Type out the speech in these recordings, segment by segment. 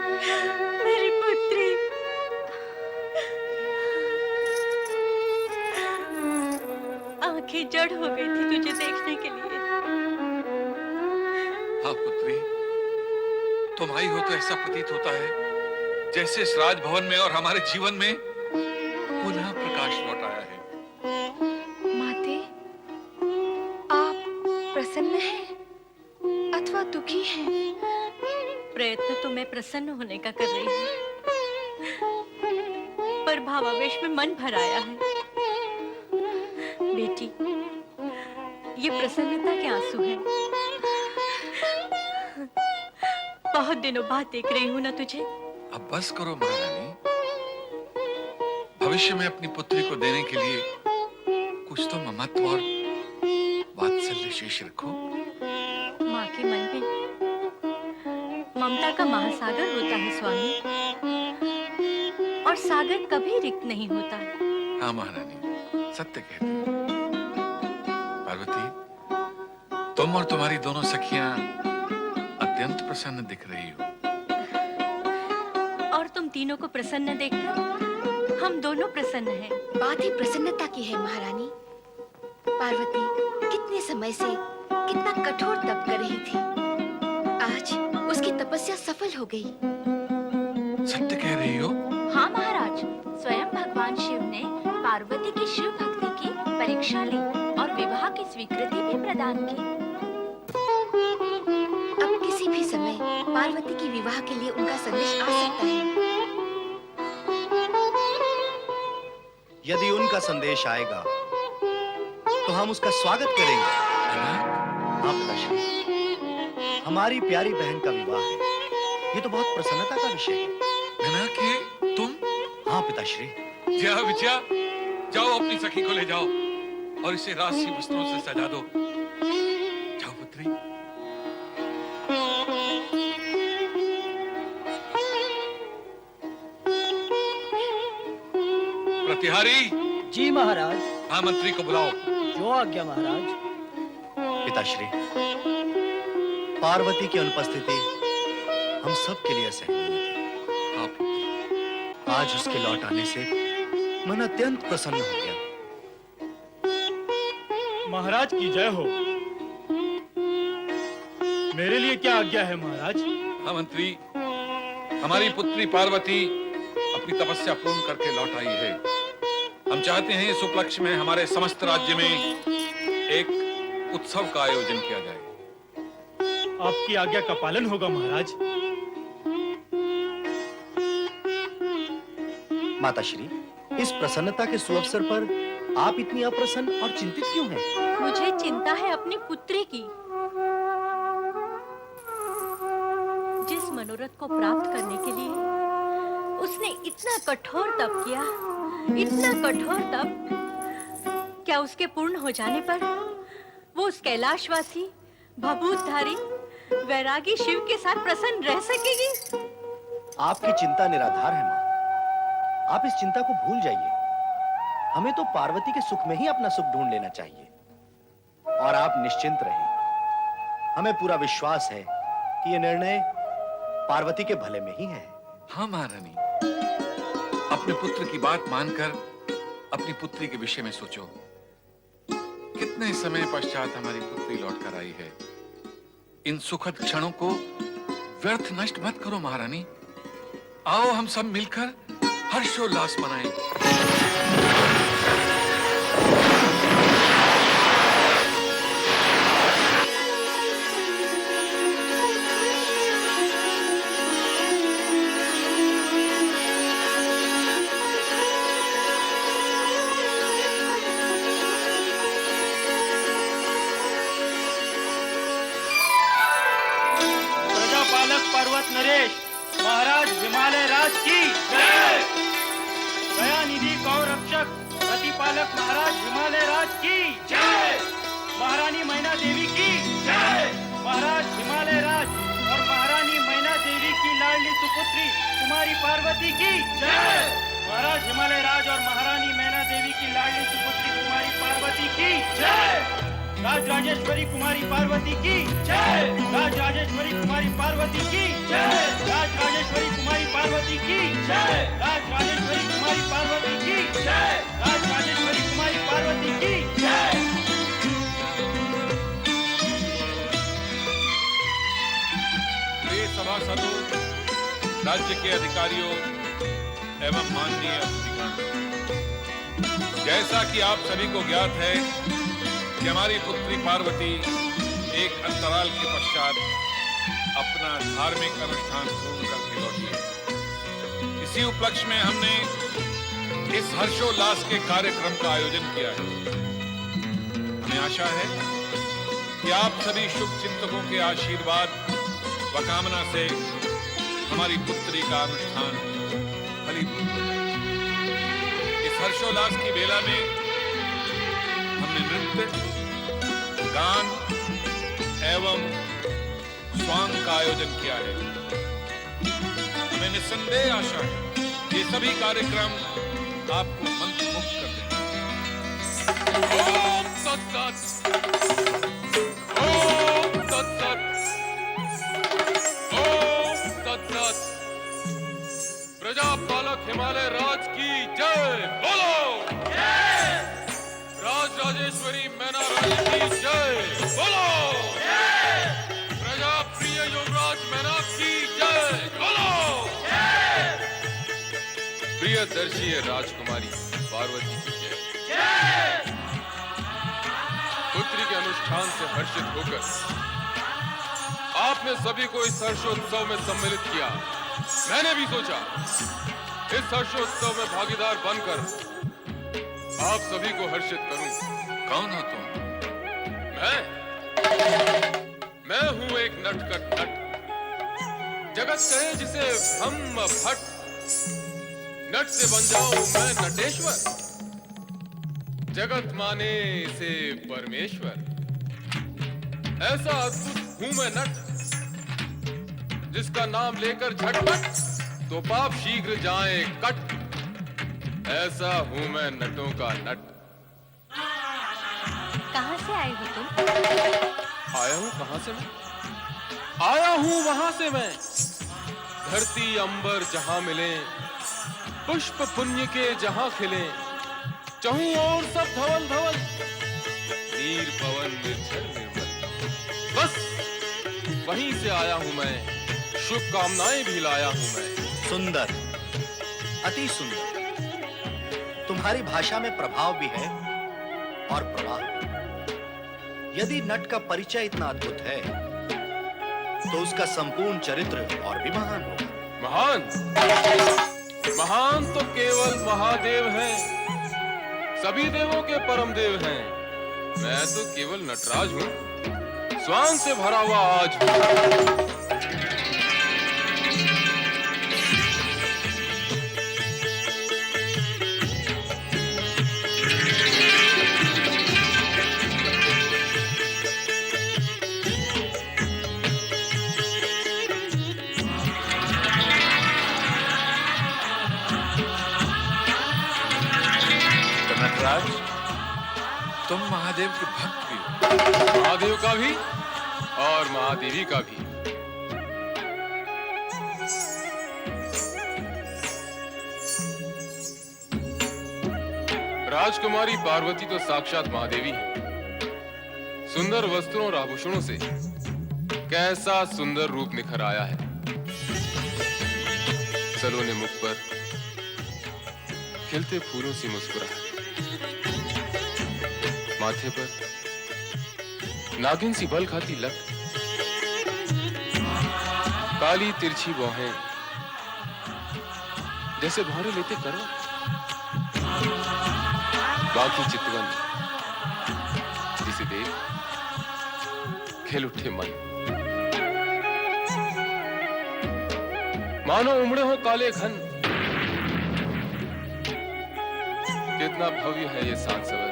मेरी पुत्री। आंखें जड़ हो गई थी तुझे देखने के लिए। हाँ पुत्री, तुम आई हो तो ऐसा प्रतीत होता है जैसे इस राजभवन में और हमारे जीवन में पुनः प्रकाश लौट आया है। माते, आप प्रसन्न हैं अथवा दुखी हैं? प्रयत्न तो मैं प्रसन्न होने का कर रही हूँ, पर भावावेश में मन भर आया है। बेटी, ये प्रसन्नता के आंसू हैं। बहुत दिनों बाद देख रही हूँ ना तुझे। अब बस करो महारानी, भविष्य में अपनी पुत्री को देने के लिए कुछ तो ममत्व और वात्सल्य शेष रखो। माँ के मन में ममता का महासागर होता है स्वामी, और सागर कभी रिक्त नहीं होता। हाँ महारानी, सत्य कहती हो। पार्वती, तुम और तुम्हारी दोनों सखियां अत्यंत प्रसन्न दिख रही हो। और तुम तीनों को प्रसन्न देखकर हम दोनों प्रसन्न हैं। बात ही प्रसन्नता की है महारानी। पार्वती कितने समय से कितना कठोर तप कर रही थी, आज उसकी तपस्या सफल हो गई। सत्य कह रही हो? हाँ महाराज, स्वयं भगवान शिव ने पार्वती की शिव भक्ति की परीक्षा ली और विवाह की स्वीकृति भी प्रदान की। अब किसी भी समय पार्वती की विवाह के लिए उनका संदेश आ सकता है। यदि उनका संदेश आएगा तो हम उसका स्वागत करेंगे। हाँ पिताश्री, हमारी प्यारी बहन का विवाह है, ये तो बहुत प्रसन्नता का विषय है। बिना के तुम? हाँ पिताश्री। जया विजया, जाओ अपनी सखी को ले जाओ और इसे राजसी वस्त्रों से सजा दो। जाओ पुत्री। प्रतिहारी। जी महाराज। हाँ, मंत्री को बुलाओ। जो आज्ञा महाराज। पिताश्री, पार्वती की अनुपस्थिति हम सब के लिए असहनीय थी। आज उसके लौट आने से मन अत्यंत प्रसन्न हो गया। महाराज की जय हो। मेरे लिए क्या आज्ञा है महाराज? हाँ मंत्री, हमारी पुत्री पार्वती अपनी तपस्या पूर्ण करके लौट आई है। हम चाहते हैं इस उपलक्ष्य में हमारे समस्त राज्य में एक उत्सव का आयोजन किया जाए। आपकी आज्ञा का पालन होगा महाराज। माताश्री, इस प्रसन्नता के सुअवसर पर आप इतनी अप्रसन्न और चिंतित क्यों हैं? मुझे चिंता है अपनी पुत्री की। जिस मनोरथ को प्राप्त करने के लिए उसने इतना कठोर तप किया, इतना कठोर तप, क्या उसके पूर्ण हो जाने पर वो उस कैलाशवासी भभूतधारी वैरागी शिव के साथ प्रसन्न रह सकेगी? आपकी चिंता निराधार है मां। आप इस चिंता को भूल जाइए। हमें तो पार्वती के सुख में ही अपना सुख ढूंढ लेना चाहिए। और आप निश्चिंत रहें। हमें पूरा विश्वास है कि यह निर्णय पार्वती के भले में ही है। हाँ महारानी, अपने पुत्र की बात मानकर अपनी पुत्री के विषय में सोचो। कितने समय पश्चात हमारी पुत्री लौटकर आई है। इन सुखद क्षणों को व्यर्थ नष्ट मत करो महारानी। आओ हम सब मिलकर हर्षोल्लास मनाएं। प्रजापालक पर्वत नरेश महाराज हिमालय राज की जय। दयानिधि गौ रक्षक प्रतिपालक महाराज हिमालय राज की जय। महारानी मैना देवी की जय। महाराज हिमालय राज और महारानी मैना देवी की लाडली सुपुत्री कुमारी पार्वती की जय। महाराज हिमालय राज और महारानी मैना देवी की लाडली सुपुत्री कुमारी पार्वती की जय। राज राजेश्वरी कुमारी पार्वती की जय। राज राजेश्वरी कुमारी पार्वती की जय। राज राजेश्वरी राज्य के अधिकारियों एवं माननीय अतिथिगण, जैसा कि आप सभी को ज्ञात है कि हमारी पुत्री पार्वती एक अंतराल के पश्चात अपना धार्मिक अनुष्ठान पूर्ण करके लौटी है। इसी उपलक्ष्य में हमने इस हर्षोल्लास के कार्यक्रम का आयोजन किया है। हमें आशा है कि आप सभी शुभ चिंतकों के आशीर्वाद व कामना से हमारी पुत्री का अनुष्ठान फलीभूत हो। इस हर्षोल्लास की बेला में हमने नृत्य, गान एवं स्वांग का आयोजन किया है। हमें निस्संदेह आशा है ये सभी कार्यक्रम आपको मंत्रमुग्ध कर देंगे। ओम तत्सत, ओम तत्सत, ओम तत्सत। प्रजापालक हिमालय राज की जय बोलो। राज राजेश्वरी मैना रानी की जय बोलो। प्रजा प्रिय युवराज मैना की जय बोलो। प्रियदर्शी राजकुमारी पार्वती की जय। पुत्री के अनुष्ठान से हर्षित होकर आपने सभी को इस हर्षोत्सव में सम्मिलित किया। मैंने भी सोचा इस हर्षोत्सव में भागीदार बनकर आप सभी को हर्षित करूं। कौन हो तुम? मैं हूं एक नटखट नट। जगत कहे जिसे ब्रह्म भट्ट। नट से बन जाऊं मैं नटेश्वर, जगत माने से परमेश्वर। ऐसा अद्भुत हूं मैं नट, जिसका नाम लेकर झटपट तो पाप शीघ्र जाए कट। ऐसा हूं मैं नटों का नट। कहाँ से आए हो तुम? आया हूं कहां से मैं? आया हूं वहां से मैं। धरती अंबर जहां मिले, पुष्प पुण्य के जहां खिले, चहूं और सब धवल धवल, नीर पवन निर्झर निर्मल। बस वहीं से आया हूं मैं, शुभकामनाएं भी लाया हूं मैं। सुंदर, अति सुंदर। तुम्हारी भाषा में प्रभाव भी है और प्रवाह भी। यदि नट का परिचय इतना अद्भुत है तो उसका संपूर्ण चरित्र और भी महान होगा। महान? महान तो केवल महादेव हैं। सभी देवों के परम देव हैं। मैं तो केवल नटराज हूं, स्वांग से भरा हुआ आज हूं। नटराज, तुम महादेव के भक्त भी हो। महादेव का भी और महादेवी का भी। राजकुमारी पार्वती तो साक्षात महादेवी है। सुंदर वस्त्रों और आभूषणों से कैसा सुंदर रूप निखर आया है। सलोने मुख पर खिलते फूलों सी मुस्कुराहट, माथे पर नागिन सी बल खाती लट, काली तिरछी बाहें जैसे भारे लेते करो, बाकी चितवन जिसे देख खेल उठे मन। मानो उमड़े हो काले घन। कितना भव्य है ये सांसवर,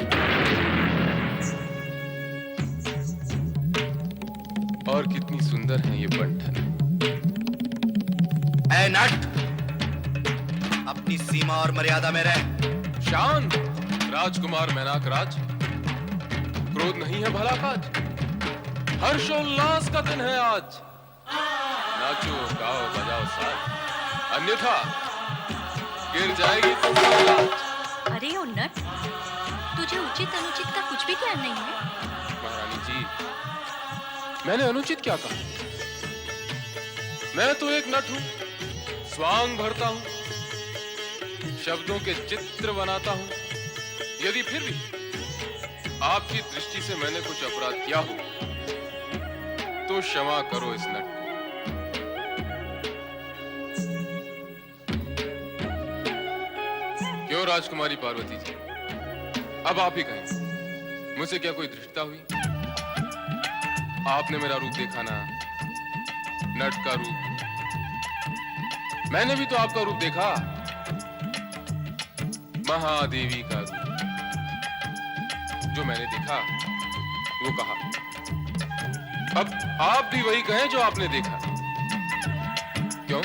और कितनी सुंदर है ये बंठन। ऐ नट, अपनी सीमा और मर्यादा में रह। शांत राजकुमार मैनाक राज। क्रोध नहीं है भला काज। हर्षोल्लास का दिन है आज। नाचो गाओ बजाओ साथ, अन्यथा गिर जाएगी तुम्हारी लाज। अरे ओ नट, तुझे उचित अनुचित का कुछ भी ज्ञान नहीं है? महारानी जी, मैंने अनुचित क्या कहा? मैं तो एक नट हूं, स्वांग भरता हूं, शब्दों के चित्र बनाता हूं। यदि फिर भी आपकी दृष्टि से मैंने कुछ अपराध किया हो तो क्षमा करो इस नट को। क्यों राजकुमारी पार्वती जी, अब आप ही कहें, मुझसे क्या कोई धृष्टता हुई? आपने मेरा रूप देखा ना, नट का रूप। मैंने भी तो आपका रूप देखा, महादेवी का रूप। जो मैंने देखा वो कहा, अब आप भी वही कहें जो आपने देखा। क्यों?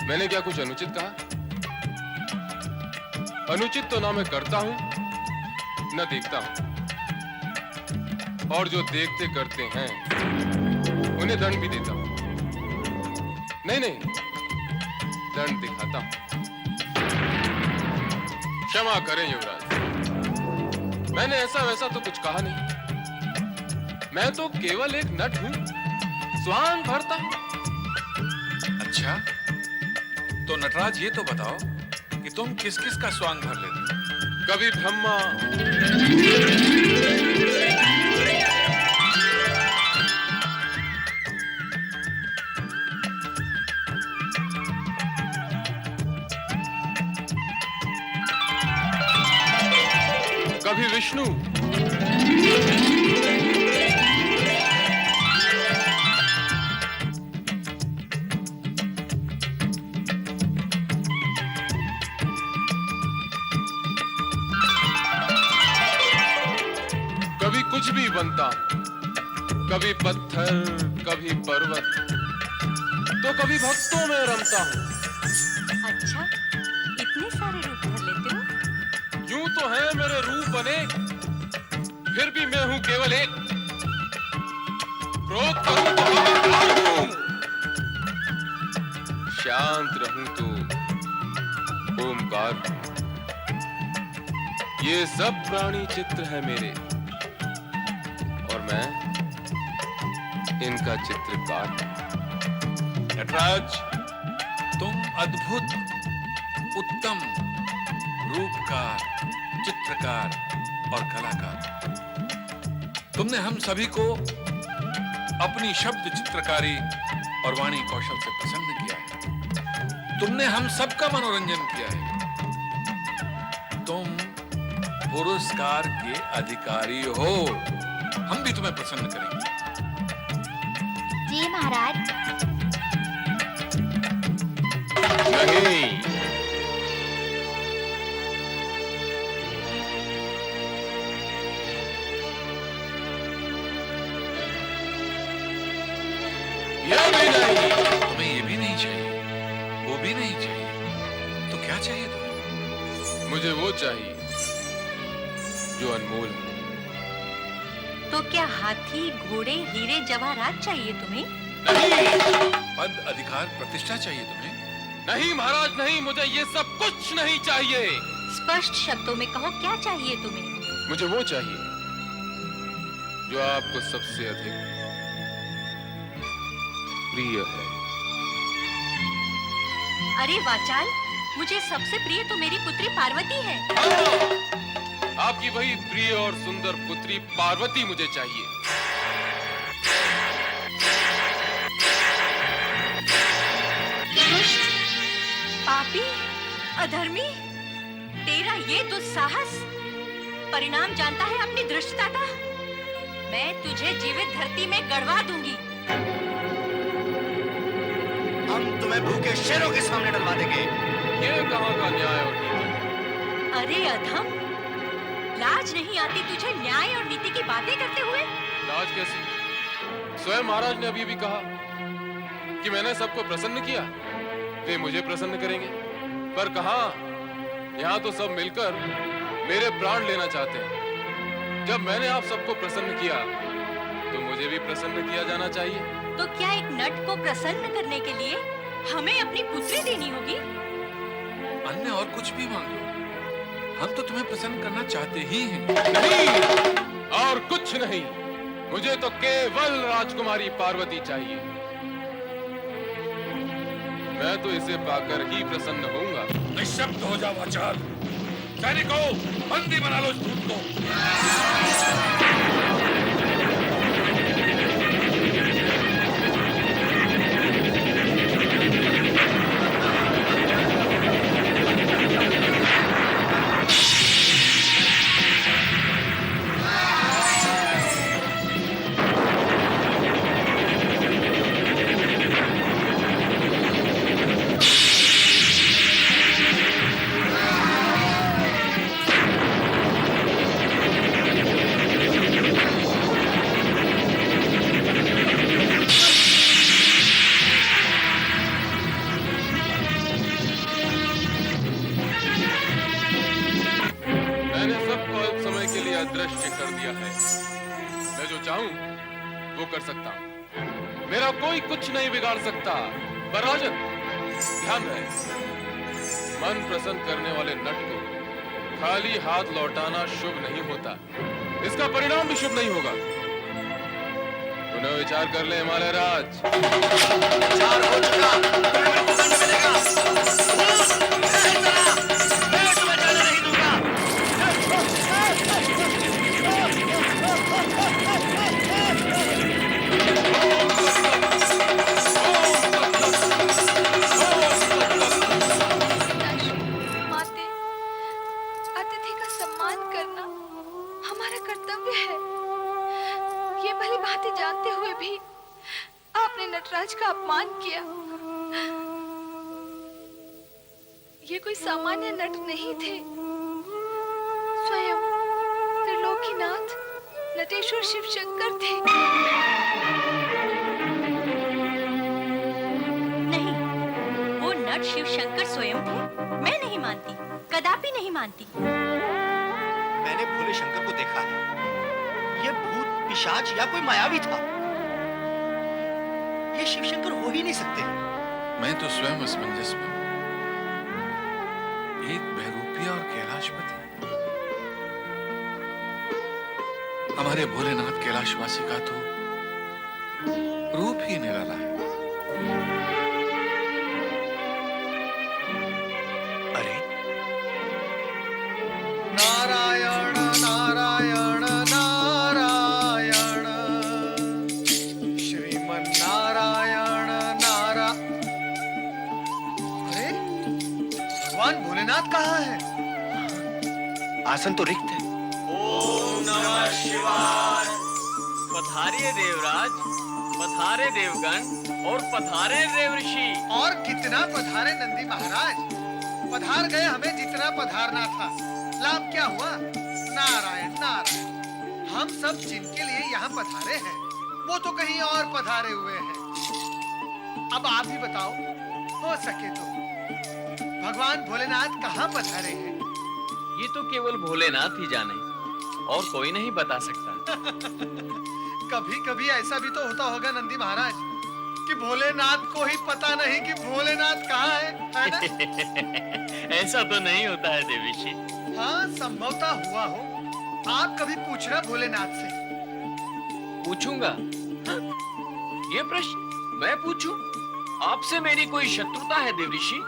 मैंने क्या कुछ अनुचित कहा? अनुचित तो ना मैं करता हूं न देखता हूं, और जो देखते करते हैं उन्हें दंड भी देता हूं। नहीं, दंड दिखाता हूं। क्षमा करें युवराज, मैंने ऐसा वैसा तो कुछ कहा नहीं। मैं तो केवल एक नट हूं, स्वांग भरता हूं। अच्छा, तो नटराज ये तो बताओ कि तुम किस किस का स्वांग भर लेते हो? कभी ब्रह्मा, कभी विष्णु, कभी कुछ भी बनता, कभी पत्थर, कभी पर्वत, तो कभी भक्तों में रमता हूं। अच्छा, इतने सारे रूप धर लेते हो? यूं तो है मेरे रूप अनेक, फिर भी मैं हूं केवल एक। क्रोध करूं तो अहंकार हूं, शांत रहूं तो ओमकार हूं। ये सब प्राणी चित्र है मेरे, और मैं इनका चित्रकार हूं। नटराज, तुम अद्भुत, उत्तम रूपकार, चित्रकार और कलाकार। तुमने हम सभी को अपनी शब्द चित्रकारी और वाणी कौशल से प्रसन्न किया है। तुमने हम सबका मनोरंजन किया है। तुम पुरस्कार के अधिकारी हो। हम भी तुम्हें प्रसन्न करेंगे। जी महाराज। नहीं, ये भी नहीं। तुम्हें ये भी नहीं चाहिए, वो भी नहीं चाहिए, तो क्या चाहिए तुम्हें? मुझे वो चाहिए जो अनमोल है। तो क्या हाथी, घोड़े, हीरे, जवाहरात चाहिए तुम्हें? नहीं, पद, अधिकार, प्रतिष्ठा चाहिए तुम्हें? नहीं महाराज नहीं, मुझे ये सब कुछ नहीं चाहिए। स्पष्ट शब्दों में कहो, क्या चाहिए तुम्हें? मुझे वो चाहिए जो आपको सबसे अधिक प्रिय है। अरे वाचाल, मुझे सबसे प्रिय तो मेरी पुत्री पार्वती है। हाँ, आपकी वही प्रिय और सुंदर पुत्री पार्वती मुझे चाहिए। दुष्ट, पापी, अधर्मी, तेरा ये दुस्साहस परिणाम जानता है अपनी धृष्टता का। मैं तुझे जीवित धरती में गड़वा दूंगी। हम तुम्हें भूखे शेरों के सामने डलवा देंगे। ये कहाँ का न्याय और नीति? अरे अधम, लाज नहीं आती तुझे न्याय और नीति की बातें करते हुए? लाज कैसी? स्वयं महाराज ने अभी भी कहा कि मैंने सबको प्रसन्न किया, वे मुझे प्रसन्न करेंगे। पर कहाँ, यहाँ तो सब मिलकर मेरे प्राण लेना चाहते हैं। जब मैंने आप सबको प्रसन्न किया तो मुझे भी प्रसन्न किया जाना चाहिए। तो क्या एक नट को प्रसन्न करने के लिए हमें अपनी पुत्री देनी होगी? अन्य और कुछ भी मांग लो, हम तो तुम्हें प्रसन्न करना चाहते ही हैं। नहीं, और कुछ नहीं, मुझे तो केवल राजकुमारी पार्वती चाहिए। मैं तो इसे पाकर ही प्रसन्न होऊंगा। निशब्द हो जाओ आचार्य। सैनिकों, बंदी बना लो इस भूत को। मैंने सबको अल्प समय के लिए अदृश्य कर दिया है। मैं जो चाहूं वो कर सकता हूं। मेरा कोई कुछ नहीं बिगाड़ सकता। पर राजन, ध्यान रहे, मन प्रसन्न करने वाले नट को खाली हाथ लौटाना शुभ नहीं होता। इसका परिणाम भी शुभ नहीं होगा। पुनः विचार कर ले हिमालय राज। विचार हो चुका। तुम्हें मृत्युदंड मिलेगा। मैं तुम्हें जाने नहीं दूंगा। माते, अतिथि का सम्मान करना हमारा कर्तव्य है। ये भली भांति जानते हुए भी आपने नटराज का अपमान किया। ये कोई सामान्य नट नहीं थे। स्वयं त्रिलोकीनाथ नटेश्वर शिव शंकर थे। नहीं, वो नट शिव शंकर स्वयं थे। मैं नहीं मानती, कदापि नहीं मानती। मैंने भोले शंकर को देखा है। ये भूत, पिशाच या कोई मायावी था। ये शिव शंकर हो ही नहीं सकते। मैं तो स्वयं असमंजस में हूं। एक बहरूपिया और कैलाशपति। हमारे भोलेनाथ कैलाशवासी का तो रूप ही निराला है। अरे नारायण नारायण नारायण श्रीमन नारायण नारा। अरे भगवान भोलेनाथ कहाँ है? आसन तो रिक्त है। ओम नमः शिवाय। पधारिए देवराज, पधारे देवगण और पधारे देव ऋषि। और कितना पधारे नंदी महाराज। पधार गए हमें जितना पधारना था। लाभ क्या हुआ? नारायण नारायण। हम सब जिनके लिए यहाँ पधारे हैं वो तो कहीं और पधारे हुए हैं। अब आप ही बताओ, हो सके तो भगवान भोलेनाथ कहाँ पधारे हैं? ये तो केवल भोलेनाथ ही जाने और कोई नहीं बता सकता। कभी कभी ऐसा भी तो होता होगा नंदी महाराज कि भोलेनाथ को ही पता नहीं कि भोलेनाथ कहाँ है ना? ऐसा तो नहीं होता है देव ऋषि। हाँ, संभवतः हुआ हो। आप कभी पूछना भोलेनाथ से। पूछूंगा। हाँ? ये प्रश्न मैं पूछूं? आपसे मेरी कोई शत्रुता है देव ऋषि?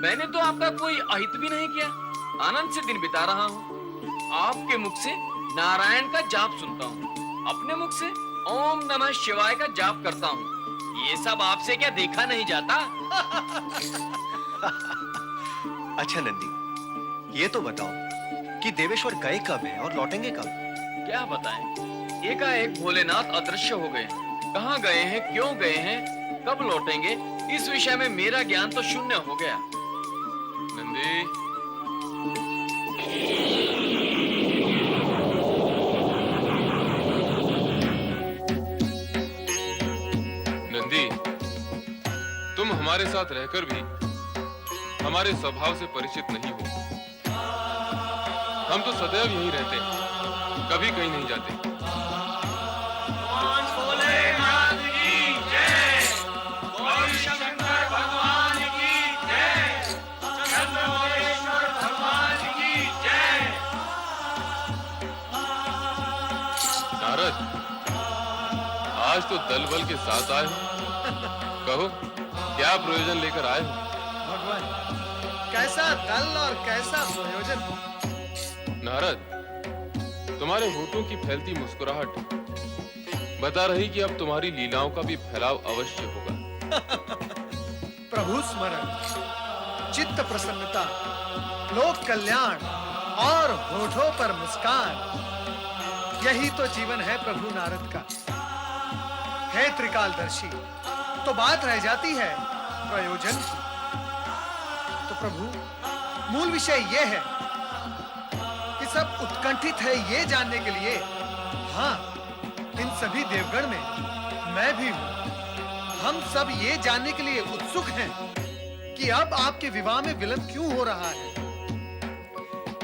मैंने तो आपका कोई अहित भी नहीं किया। आनंद से दिन बिता रहा हूँ। आपके मुख से नारायण का जाप सुनता हूँ, अपने मुख से ओम नमः शिवाय का जाप करता हूँ। ये सब आपसे क्या देखा नहीं जाता? अच्छा नंदी, ये तो बताओ कि देवेश्वर गए कब हैं और लौटेंगे कब? क्या बताएं? एकाएक भोलेनाथ अदृश्य हो गए। कहाँ गए हैं, क्यों गए हैं, कब लौटेंगे, इस विषय में मेरा ज्ञान तो शून्य हो गया। नंदी, नंदी, तुम हमारे साथ रहकर भी हमारे स्वभाव से परिचित नहीं हो। हम तो सदैव यहीं रहते हैं, कभी कहीं नहीं जाते। नारद, आज तो दल बल के साथ आए हो। कहो, क्या प्रयोजन लेकर आए हो? भगवान, कैसा दल और कैसा प्रयोजन। नारद, तुम्हारे होठों की फैलती मुस्कुराहट बता रही कि अब तुम्हारी लीलाओं का भी फैलाव अवश्य होगा। प्रभु स्मरण, चित्त प्रसन्नता, लोक कल्याण और होठों पर मुस्कान, यही तो जीवन है प्रभु नारद का। है त्रिकालदर्शी, तो बात रह जाती है प्रयोजन की। तो प्रभु, मूल विषय यह है कि सब उत्कंठित है ये जानने के लिए, हाँ, इन सभी देवगण में मैं भी हूं। हम सब ये जानने के लिए उत्सुक हैं कि अब आपके विवाह में विलंब क्यों हो रहा है।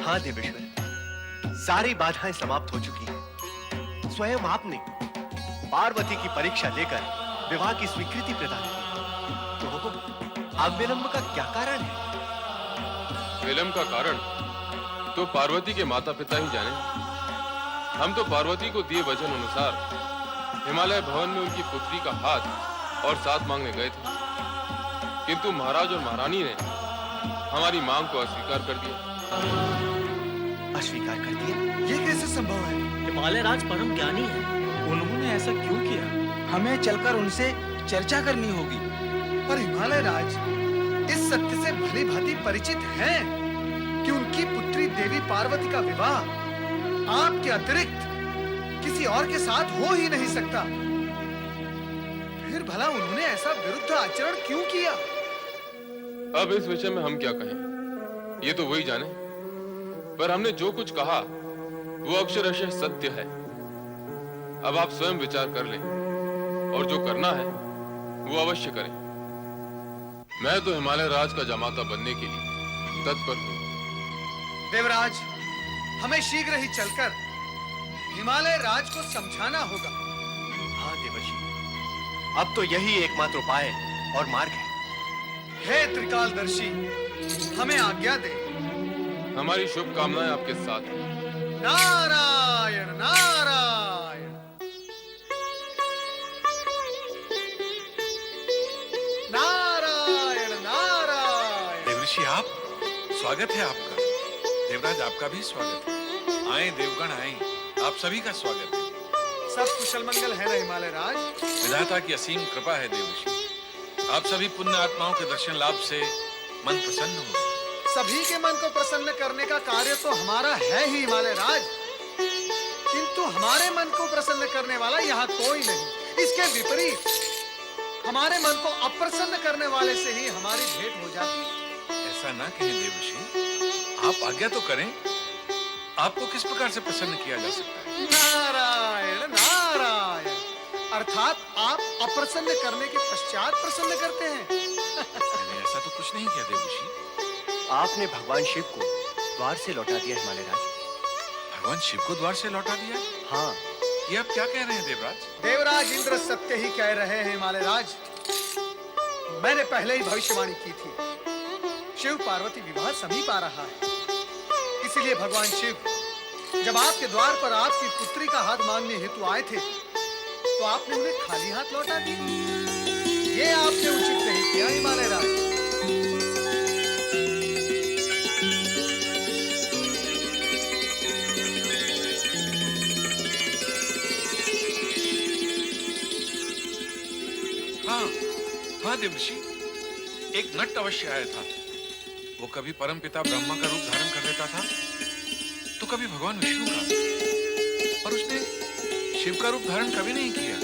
हाँ देवेश्वर, सारी बाधाएं समाप्त हो चुकी हैं। स्वयं आपने पार्वती की परीक्षा लेकर विवाह की स्वीकृति प्रदान की, तो अब विलंब का क्या कारण है? विलंब का कारण तो पार्वती के माता पिता ही जाने। हम तो पार्वती को दिए वचन अनुसार हिमालय भवन में उनकी पुत्री का हाथ और साथ मांगने गए थे, किंतु महाराज और महारानी ने हमारी मांग को अस्वीकार कर दिया। अस्वीकार कर दिया? ये कैसे संभव है? हिमालय राज परम ज्ञानी है, उन्होंने ऐसा क्यों किया? हमें चलकर उनसे चर्चा करनी होगी। पर हिमालय राज इस सत्य से भली भांति परिचित हैं कि उनकी पुत्री देवी पार्वती का विवाह आपके अतिरिक्त किसी और के साथ हो ही नहीं सकता। फिर भला उन्होंने ऐसा विरुद्ध आचरण क्यों किया? अब इस विषय में हम क्या कहें, ये तो वही जाने। पर हमने जो कुछ कहा वो अक्षरशः सत्य है। अब आप स्वयं विचार कर लें और जो करना है वो अवश्य करें। मैं तो हिमालय राज का जमाता बनने के लिए तत्पर हूं। देवराज, हमें शीघ्र ही चलकर हिमालय राज को समझाना होगा। हाँ देवर्षि, अब तो यही एकमात्र उपाय और मार्ग है। हे त्रिकालदर्शी, हमें आज्ञा दे। हमारी शुभकामनाएं आपके साथ हैं। नारायण नारायण। नारायण नारायण। देवर्षि, आप, स्वागत है आपका। देवराज, आपका भी स्वागत है। आए देवगण आए, आप सभी का स्वागत है। सब कुशल मंगल है ना हिमालय राज? विधाता की असीम कृपा है देवर्षि। आप सभी पुण्य आत्माओं के दर्शन लाभ से मन प्रसन्न हो। सभी के मन को प्रसन्न करने का कार्य तो हमारा है ही हिमालय राज, किंतु हमारे मन को प्रसन्न करने वाला यहाँ कोई नहीं। इसके विपरीत हमारे मन को अप्रसन्न करने वाले से ही हमारी भेंट हो जाती है। ऐसा ना कहें देवर्षि, आप आज्ञा तो करें। आपको किस प्रकार से प्रसन्न किया जा सकता है? नारायण नारायण। अर्थात आप अप्रसन्न करने के पश्चात प्रसन्न करते हैं। मैंने ऐसा तो कुछ नहीं किया देवर्षि। आपने भगवान शिव को द्वार से लौटा दिया हिमालय राज। भगवान शिव को द्वार से लौटा दिया? हाँ। ये आप क्या कह रहे हैं देवराज? देवराज इंद्र सत्य ही कह रहे हैं हिमालय राज। मैंने पहले ही भविष्यवाणी की थी, शिव पार्वती विवाह समीप आ रहा है। इसलिए भगवान शिव जब आपके द्वार पर आपकी पुत्री का हाथ मांगने हेतु आए थे, तो आपने उन्हें खाली हाथ लौटा दिया। ये आपने उचित नहीं किया हिमालय राज। हाँ हाँ देवर्षि, एक नट अवश्य आया था। वो कभी परम पिता ब्रह्मा का रूप धारण कर लेता था, तो कभी भगवान विष्णु का, और उसने शिव का रूप धारण कभी नहीं किया।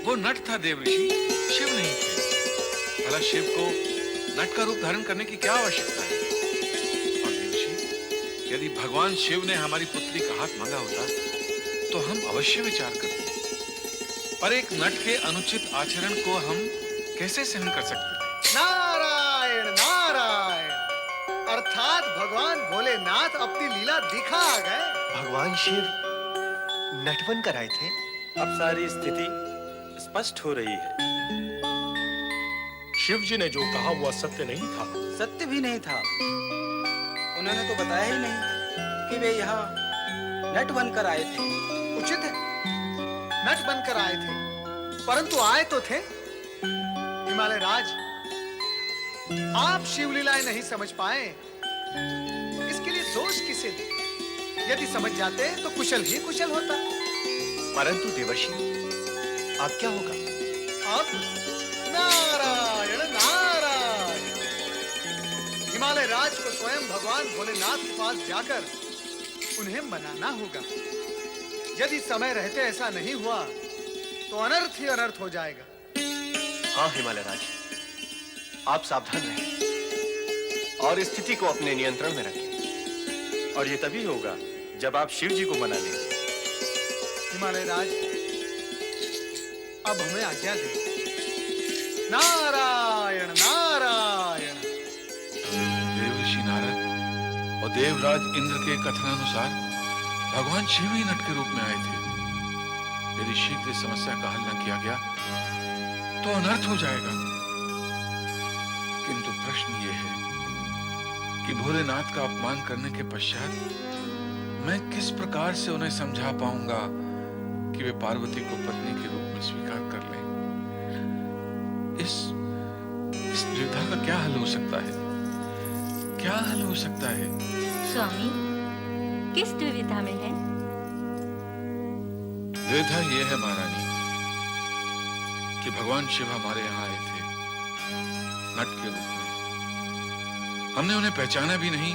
वो नट था देवर्षि, शिव नहीं थे। भला शिव को नट का रूप धारण करने की क्या आवश्यकता है? और देवर्षि, यदि भगवान शिव ने हमारी पुत्री का हाथ मांगा होता, तो हम अवश्य विचार करते। पर एक नट के अनुचित आचरण को हम कैसे सहन कर सकते थे? नारायण नारायण। अर्थात भगवान भोलेनाथ अपनी लीला दिखा गए। भगवान शिव नटवन कर आए थे। अब सारी स्थिति स्पष्ट हो रही है। शिव जी ने जो कहा वो असत्य नहीं था। सत्य भी नहीं था। उन्होंने तो बताया ही नहीं कि वे यहाँ नट बनकर आए थे। उचित है, नट बनकर आए थे, परंतु आए तो थे। हिमालय राज, आप शिवलीलाएं नहीं समझ पाए, इसके लिए दोष किसे दे? यदि समझ जाते तो कुशल ही कुशल होता। परंतु देवर्षि, अब क्या होगा? अब नारायण नारायण, हिमालय राज को स्वयं भगवान भोलेनाथ के पास जाकर उन्हें मनाना होगा। यदि समय रहते ऐसा नहीं हुआ तो अनर्थ ही अनर्थ हो जाएगा। हाँ हिमालय राज, आप सावधान रहें और स्थिति को अपने नियंत्रण में रखें। और ये तभी होगा जब आप शिव जी को मना लें। हिमालय राज, अब हमें आज्ञा दें। नारायण नारायण। देवर्षि नारद और देवराज इंद्र के कथनानुसार भगवान शिव ही नट के रूप में आए थे। यदि शीघ्र इस समस्या का हल न किया गया तो अनर्थ हो जाएगा। किंतु प्रश्न ये है कि भोलेनाथ का अपमान करने के पश्चात मैं किस प्रकार से उन्हें समझा पाऊंगा कि वे पार्वती को पत्नी के रूप में स्वीकार कर लें। इस दुविधा का क्या हल हो सकता है? क्या हल हो सकता है? स्वामी, किस दुविधा में है? दुविधा यह है महारानी कि भगवान शिव हमारे यहाँ आए थे नट के रूप में। हमने उन्हें पहचाना भी नहीं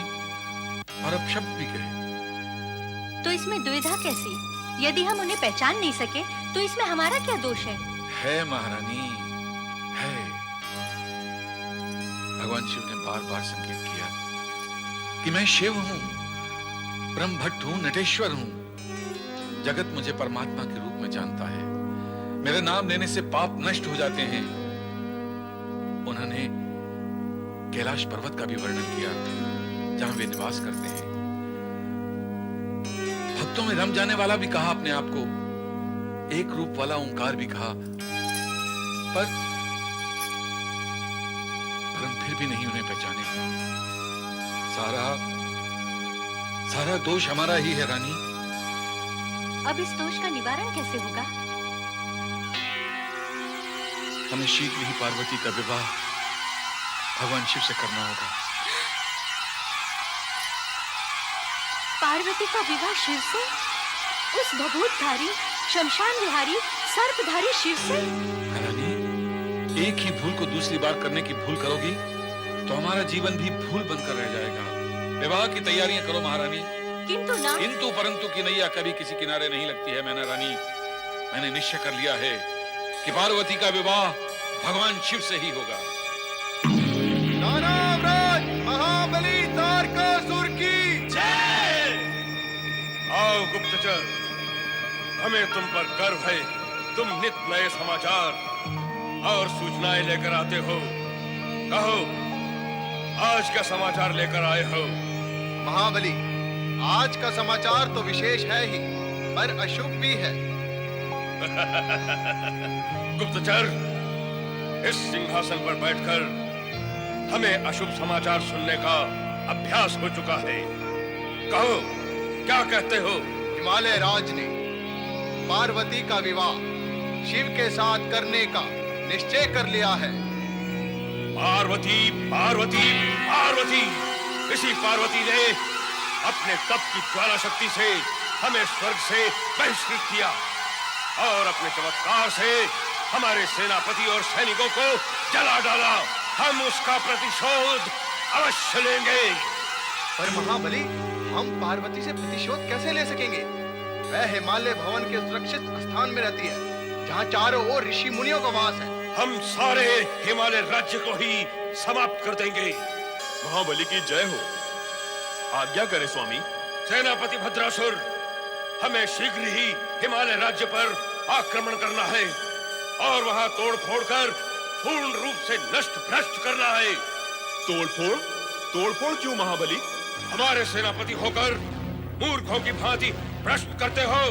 और अपशब्द भी कहे। तो इसमें दुविधा कैसी? यदि हम उन्हें पहचान नहीं सके तो इसमें हमारा क्या दोष है? है महारानी, है। भगवान शिव ने बार बार संकेत किया कि मैं शिव हूं, ब्रह्म भट्ट हूं, नटेश्वर हूं। जगत मुझे परमात्मा के रूप में जानता है। मेरे नाम लेने से पाप नष्ट हो जाते हैं। उन्होंने कैलाश पर्वत का भी वर्णन किया जहां वे निवास करते हैं। भक्तों में रम जाने वाला भी कहा अपने आप को, एक रूप वाला ओंकार भी कहा, पर हम फिर भी नहीं उन्हें पहचाने। सारा दोष हमारा ही है रानी। अब इस दोष का निवारण कैसे होगा? हमें शीघ्र ही पार्वती का विवाह भगवान शिव से करना होगा। पार्वती का विवाह शिव से? उस भभूतधारी, शमशान विहारी, सर्पधारी शिव से? रानी, एक ही भूल को दूसरी बार करने की भूल करोगी तो हमारा जीवन भी भूल बनकर रह जाएगा। विवाह की तैयारियां करो महारानी। किंतु परंतु की नैया कभी किसी किनारे नहीं लगती है मैना रानी। मैंने निश्चय कर लिया है कि पार्वती का विवाह भगवान शिव से ही होगा। दानवराज महाबली तारकासुर की जय। आओ गुप्तचर, हमें तुम पर गर्व है। तुम नित नए समाचार और सूचनाएं लेकर आते हो। कहो, आज क्या समाचार लेकर आए हो? महाबली, आज का समाचार तो विशेष है ही, पर अशुभ भी है। गुप्तचर, इस सिंहासन पर बैठकर हमें अशुभ समाचार सुनने का अभ्यास हो चुका है। कहो, क्या कहते हो? हिमालय राज ने पार्वती का विवाह शिव के साथ करने का निश्चय कर लिया है। पार्वती, पार्वती, पार्वती! इसी पार्वती ने अपने तप की ज्वाला शक्ति से हमें स्वर्ग से बहिष्कृत किया और अपने चमत्कार से हमारे सेनापति और सैनिकों को जला डाला। हम उसका प्रतिशोध अवश्य लेंगे। पर महाबली, हम पार्वती से प्रतिशोध कैसे ले सकेंगे? वह हिमालय भवन के सुरक्षित स्थान में रहती है, जहाँ चारों ओर ऋषि मुनियों का वास है। हम सारे हिमालय राज्य को ही समाप्त कर देंगे। महाबली की जय हो। आज्ञा करें स्वामी। सेनापति भद्रासुर, हमें शीघ्र ही हिमालय राज्य पर आक्रमण करना है और वहां तोड़ फोड़ कर पूर्ण रूप से नष्ट भ्रष्ट करना है। तोड़फोड़? तोड़फोड़ क्यों महाबली? हमारे सेनापति होकर मूर्खों की भांति भ्रष्ट करते हो।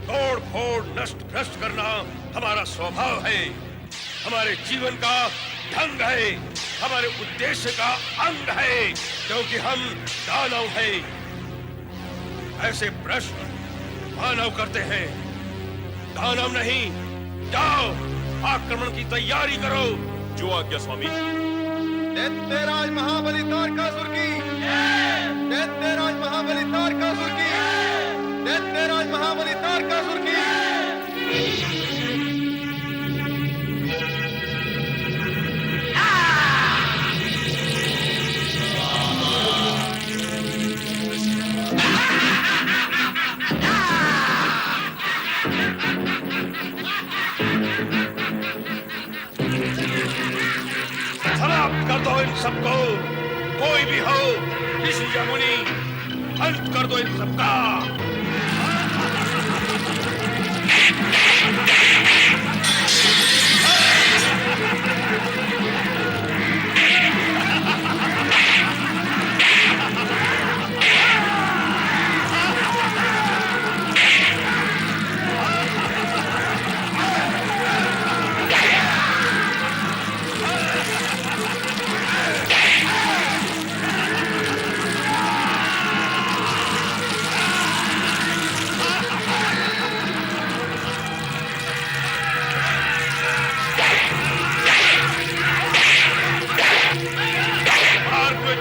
तोड़ फोड़ नष्ट भ्रष्ट करना हमारा स्वभाव है, हमारे जीवन का ढंग है, हमारे उद्देश्य का अंग है, क्योंकि हम दानव हैं। ऐसे प्रश्न मानव करते हैं, दानव नहीं। जाओ आक्रमण की तैयारी करो। जो आज्ञा स्वामी। दैत्यराज महाबली तारकासुर की, दैत्यराज महाबली तारकासुर की, दैत्यराज महाबली तारकासुर की। समाप्त कर दो इन सबको, कोई भी हो, ऋषि या मुनि, अंत कर दो इन सबका।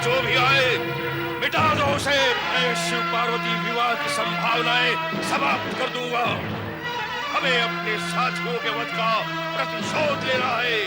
जो भी आए मिटा दो उसे। मैं शिव पार्वती विवाह की संभावनाएं समाप्त कर दूंगा। हमें अपने साथियों के वध का प्रतिशोध लेना है।